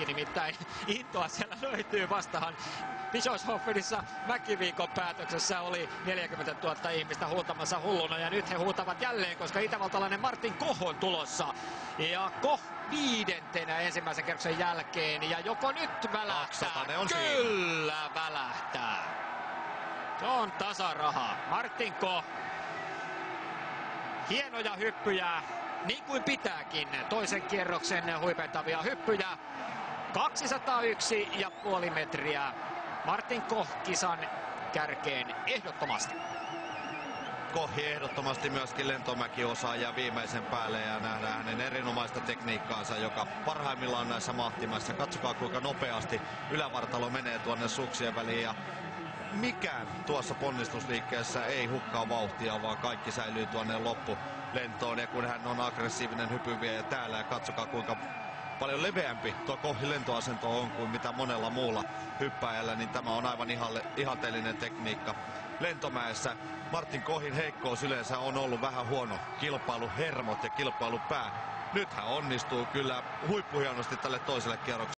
Nimittäin intoa siellä löytyy vastahan. Bischofshoffenissa mäkiviikon päätöksessä oli 40 000 ihmistä huutamassa hulluna ja nyt he huutavat jälleen, koska itävaltalainen Martin Koch on tulossa. Ja Koch 5. ensimmäisen kerroksen jälkeen ja joko nyt välähtää? Kyllä välähtää. Se on tasaraha. Martin Koch. Hienoja hyppyjä, niin kuin pitääkin. Toisen kierroksen huipentavia hyppyjä. 201,5 metriä. Martin Koch kisan kärkeen ehdottomasti. Koch ehdottomasti myöskin lentomäkiosaaja viimeisen päälle ja nähdään hänen erinomaista tekniikkaansa, joka parhaimmillaan näissä mahtimaissa. Katsokaa kuinka nopeasti ylävartalo menee tuonne suksien väliin ja mikään tuossa ponnistusliikkeessä ei hukkaa vauhtia, vaan kaikki säilyy tuonne loppulentoon. Ja kun hän on aggressiivinen hypyviejä täällä ja katsokaa kuinka paljon leveämpi tuo Kochin lentoasento on kuin mitä monella muulla hyppääjällä, niin tämä on aivan ihanteellinen tekniikka. Lentomäessä Martin Kochin heikkous yleensä on ollut vähän huono kilpailuhermot ja kilpailupää. Nyt hän onnistuu kyllä huippuhienosti tälle toiselle kierrokselle.